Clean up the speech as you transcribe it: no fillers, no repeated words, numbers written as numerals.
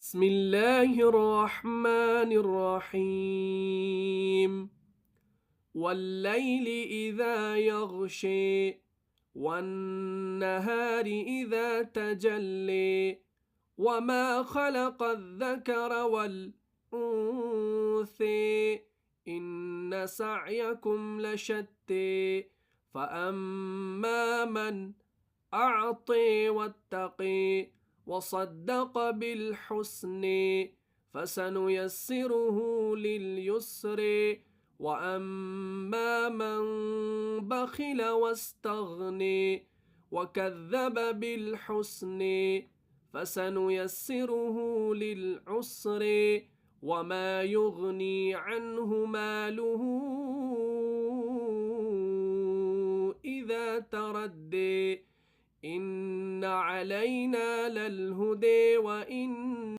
بسم الله الرحمن الرحيم والليل إذا يغشي والنهار إذا تجلي وما خلق الذكر والأنثى إن سعيكم لشتى فأما من أعطي واتقي وصدق بالحسن فسنيسره لليسر وأما من بخل واستغني وكذب بالحسن فسنيسره للعسر وما يغني عنه ماله إذا تردي إن علينا للهدى وإن